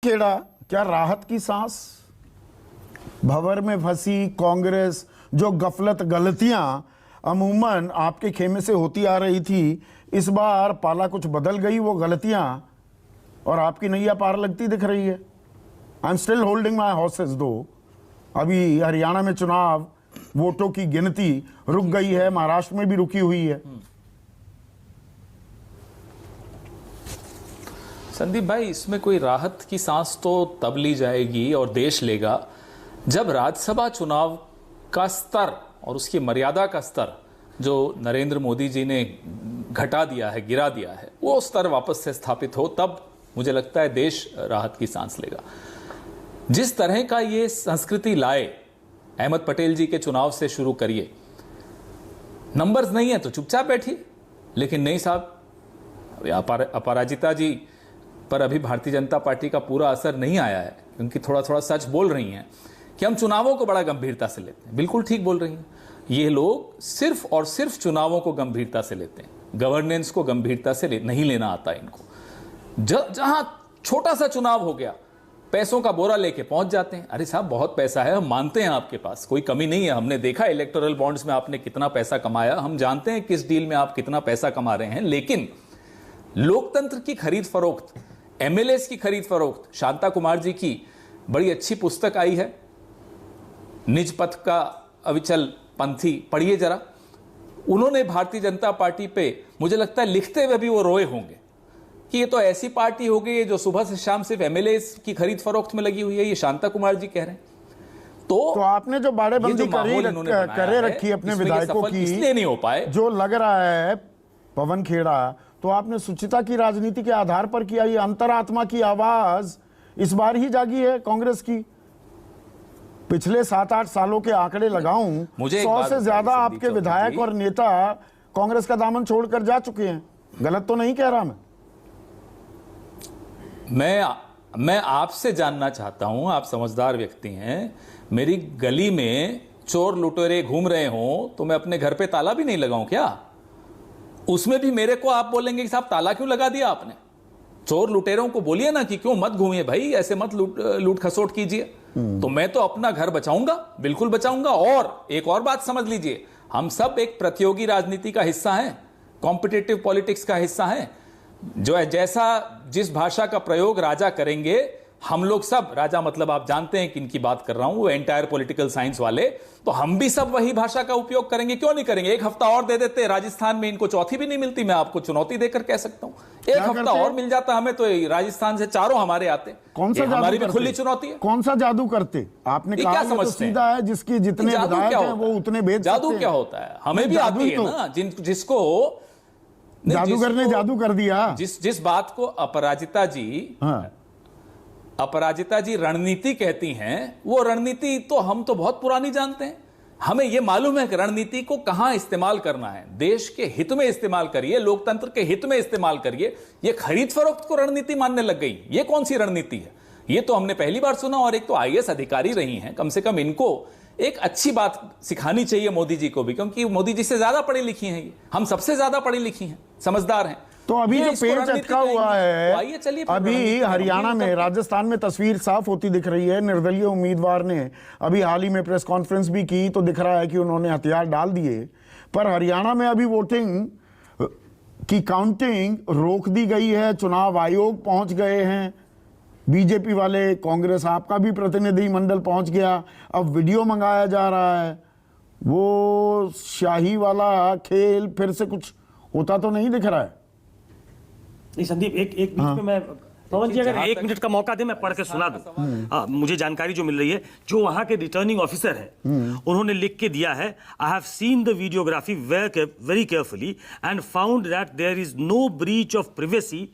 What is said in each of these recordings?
खेड़ा, क्या राहत की सांस? भंवर में फंसी कांग्रेस, जो गफलत गलतियां अमूमन आपके खेमे से होती आ रही थी, इस बार पाला कुछ बदल गई वो गलतियां और आपकी नैया पार लगती दिख रही है। I am still holding my horses दो। अभी हरियाणा में चुनाव, वोटों की गिनती रुक गई है, महाराष्ट्र में भी रुकी हुई है। संदीप भाई, इसमें कोई राहत की सांस तो तब ली जाएगी और देश लेगा जब राज्यसभा चुनाव का स्तर और उसकी मर्यादा का स्तर जो नरेंद्र मोदी जी ने घटा दिया है, गिरा दिया है, वो स्तर वापस से स्थापित हो, तब मुझे लगता है देश राहत की सांस लेगा। जिस तरह का ये संस्कृति लाए, अहमद पटेल जी के चुनाव से शुरू करिए। नंबर्स नहीं है तो चुपचाप बैठिए, लेकिन नहीं साहब, अपराजिता जी पर अभी भारतीय जनता पार्टी का पूरा असर नहीं आया है, क्योंकि थोड़ा थोड़ा सच बोल रही हैं कि हम चुनावों को बड़ा गंभीरता से लेते हैं। बिल्कुल ठीक बोल रही हैं। ये लोग सिर्फ और सिर्फ चुनावों को गंभीरता से लेते हैं, गवर्नेंस को गंभीरता से नहीं लेना आता इनको। जहां छोटा सा चुनाव हो गया, पैसों का बोरा लेके पहुंच जाते हैं। अरे साहब, बहुत पैसा है, हम मानते हैं आपके पास कोई कमी नहीं है, हमने देखा इलेक्टोरल बॉन्ड्स में आपने कितना पैसा कमाया, हम जानते हैं किस डील में आप कितना पैसा कमा रहे हैं। लेकिन लोकतंत्र की खरीद फरोख्त, एमएलएस की खरीद फरोख्त, शांता कुमार जी की बड़ी अच्छी पुस्तक आई है, निज पथ का अविचल पंथी, पढ़िए जरा। उन्होंने भारतीय जनता पार्टी पे, मुझे लगता है लिखते हुए भी वो रोए होंगे कि ये तो ऐसी पार्टी हो गई है जो सुबह से शाम सिर्फ एमएलए की खरीद फरोख्त में लगी हुई है। ये शांता कुमार जी कह रहे हैं। तो आपने जो बाड़ेबंदी करे रखी अपने विधायकों की, इसलिए नहीं हो पाए जो लग रहा है पवन खेड़ा, तो आपने सुचिता की राजनीति के आधार पर किया। ये अंतरात्मा की आवाज इस बार ही जागी है कांग्रेस की। पिछले 7-8 सालों के आंकड़े लगाऊं, 100 से ज्यादा आपके विधायक और नेता कांग्रेस का दामन छोड़कर जा चुके हैं। गलत तो नहीं कह रहा मैं आपसे जानना चाहता हूं, आप समझदार व्यक्ति हैं, मेरी गली में चोर लुटेरे घूम रहे हो तो मैं अपने घर पे ताला भी नहीं लगाऊं क्या? उसमें भी मेरे को आप बोलेंगे कि साहब ताला क्यों लगा दिया आपने? चोर लुटेरों को बोलिए ना कि क्यों मत घूमिए भाई, ऐसे मत लूट खसोट कीजिए। तो मैं तो अपना घर बचाऊंगा, बिल्कुल बचाऊंगा। और एक और बात समझ लीजिए, हम सब एक प्रतियोगी राजनीति का हिस्सा हैं, कॉम्पिटिटिव पॉलिटिक्स का हिस्सा हैं। जो है, जैसा जिस भाषा का प्रयोग राजा करेंगे, हम लोग सब, राजा मतलब आप जानते हैं किनकी बात कर रहा हूं, वो एंटायर पॉलिटिकल साइंस वाले, तो हम भी सब वही भाषा का उपयोग करेंगे। क्यों नहीं करेंगे? एक हफ्ता और दे देते, राजस्थान में इनको चौथी भी नहीं मिलती, मैं आपको चुनौती देकर कह सकता हूं, एक हफ्ता और मिल जाता हमें तो राजस्थान से 4 हमारे आते। कौन सा हमारी भी खुली चुनौती है। कौन सा जादू करते? आपने कहा तो सीधा है, जिसकी जितने विधायक हैं वो उतने बेच सकते हैं। जादू क्या होता है? हमें भी आती है ना, जिसको जादूगर ने जादू कर दिया। जिस बात को अपराजिता जी रणनीति कहती हैं, वो रणनीति तो हम तो बहुत पुरानी जानते हैं। हमें यह मालूम है कि रणनीति को कहां इस्तेमाल करना है। देश के हित में इस्तेमाल करिए, लोकतंत्र के हित में इस्तेमाल करिए। ये खरीद फरोख्त को रणनीति मानने लग गई, ये कौन सी रणनीति है? ये तो हमने पहली बार सुना। और एक तो आईएएस अधिकारी रही हैं, कम से कम इनको एक अच्छी बात सिखानी चाहिए मोदी जी को भी, क्योंकि मोदी जी से ज्यादा पढ़ी लिखी हैं, ये हम सबसे ज्यादा पढ़ी लिखी हैं, समझदार हैं। तो अभी जो पेड़ अटका हुआ है, अभी हरियाणा में, राजस्थान में तस्वीर साफ होती दिख रही है। निर्दलीय उम्मीदवार ने अभी हाल ही में प्रेस कॉन्फ्रेंस भी की, तो दिख रहा है कि उन्होंने हथियार डाल दिए। पर हरियाणा में अभी वोटिंग की काउंटिंग रोक दी गई है, चुनाव आयोग पहुंच गए हैं, बीजेपी वाले, कांग्रेस आपका भी प्रतिनिधि मंडल पहुंच गया। अब वीडियो मंगाया जा रहा है। वो शाही वाला खेल फिर से कुछ होता तो नहीं दिख रहा है। नहीं संदीप, एक बीच में मैं, पवन जी अगर 1 मिनट का मौका दे, मैं पढ़ के सुना दूं। मुझे जानकारी जो मिल रही है, जो वहां के रिटर्निंग ऑफिसर है, उन्होंने लिख के दिया है, I have seen the videography very carefully and found that there is no breach of privacy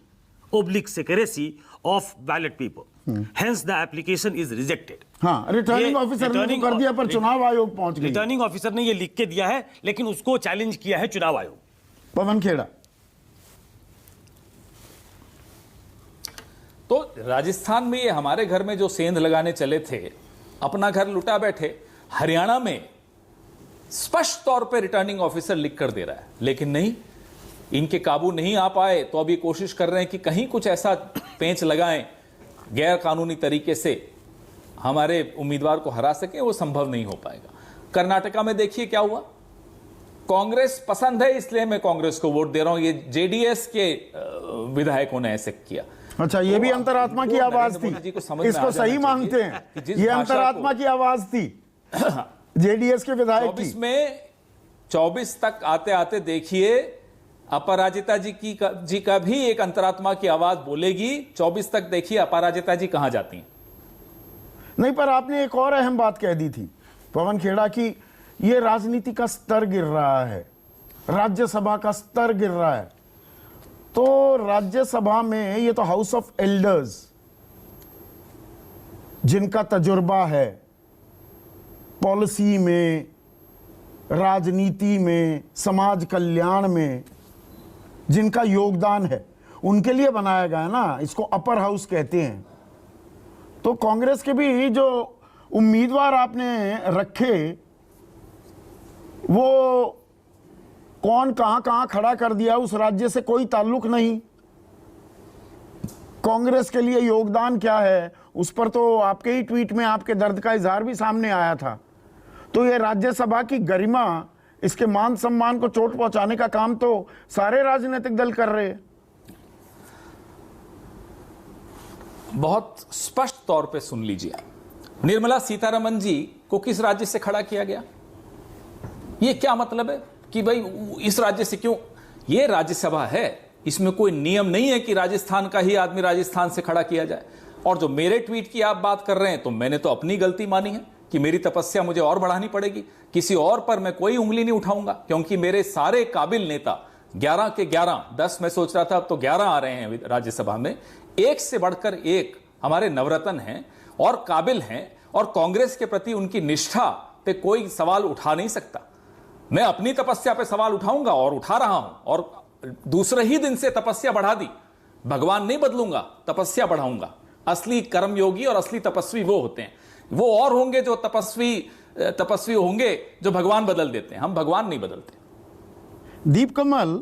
oblique secrecy of ballot paper, hence the application is rejected. हाँ, रिटर्निंग ऑफिसर ने कर दिया, पर चुनाव आयोग पहुंच गया। रिटर्निंग ऑफिसर ने ये लिख के दिया है, लेकिन उसको चैलेंज किया है चुनाव आयोग। पवन खेड़ा, तो राजस्थान में ये हमारे घर में जो सेंध लगाने चले थे, अपना घर लुटा बैठे। हरियाणा में स्पष्ट तौर पे रिटर्निंग ऑफिसर लिख कर दे रहा है, लेकिन नहीं, इनके काबू नहीं आ पाए, तो अब ये कोशिश कर रहे हैं कि कहीं कुछ ऐसा पेंच लगाएं गैर कानूनी तरीके से हमारे उम्मीदवार को हरा सके, वो संभव नहीं हो पाएगा। कर्नाटका में देखिए क्या हुआ, कांग्रेस पसंद है इसलिए मैं कांग्रेस को वोट दे रहा हूं, ये जेडीएस के विधायकों ने ऐसे किया। अच्छा, ये भी अंतरात्मा की आवाज थी, इसको सही मानते हैं, ये अंतरात्मा की आवाज थी जेडीएस के विधायक की। 24 तक आते आते देखिए अपराजिता जी का भी एक अंतरात्मा की आवाज बोलेगी। 24 तक देखिए अपराजिता जी कहां जाती हैं। नहीं, पर आपने एक और अहम बात कह दी थी पवन खेड़ा की ये राजनीति का स्तर गिर रहा है, राज्यसभा का स्तर गिर रहा है। तो राज्यसभा में ये तो हाउस ऑफ एल्डर्स, जिनका तजुर्बा है पॉलिसी में, राजनीति में, समाज कल्याण में, जिनका योगदान है, उनके लिए बनाया गया है ना, इसको अपर हाउस कहते हैं। तो कांग्रेस के भी जो उम्मीदवार आपने रखे, वो कौन कहां खड़ा कर दिया, उस राज्य से कोई ताल्लुक नहीं। कांग्रेस के लिए योगदान क्या है, उस पर तो आपके ही ट्वीट में आपके दर्द का इजहार भी सामने आया था। तो ये राज्यसभा की गरिमा, इसके मान सम्मान को चोट पहुंचाने का काम तो सारे राजनीतिक दल कर रहे हैं। बहुत स्पष्ट तौर पे सुन लीजिए, निर्मला सीतारमण जी को किस राज्य से खड़ा किया गया? ये क्या मतलब है कि भाई इस राज्य से क्यों? ये राज्यसभा है, इसमें कोई नियम नहीं है कि राजस्थान का ही आदमी राजस्थान से खड़ा किया जाए। और जो मेरे ट्वीट की आप बात कर रहे हैं, तो मैंने तो अपनी गलती मानी है कि मेरी तपस्या मुझे और बढ़ानी पड़ेगी। किसी और पर मैं कोई उंगली नहीं उठाऊंगा, क्योंकि मेरे सारे काबिल नेता 11 के 11, 10 मैं सोच रहा था, अब तो 11 आ रहे हैं राज्यसभा में, एक से बढ़कर एक हमारे नवरत्न हैं और काबिल हैं, और कांग्रेस के प्रति उनकी निष्ठा पे कोई सवाल उठा नहीं सकता। मैं अपनी तपस्या पे सवाल उठाऊंगा और उठा रहा हूं, और दूसरे ही दिन से तपस्या बढ़ा दी। भगवान नहीं बदलूंगा, तपस्या बढ़ाऊंगा। असली कर्मयोगी और असली तपस्वी वो होते हैं, वो और होंगे जो तपस्वी होंगे जो भगवान बदल देते हैं। हम भगवान नहीं बदलते। दीप कमल,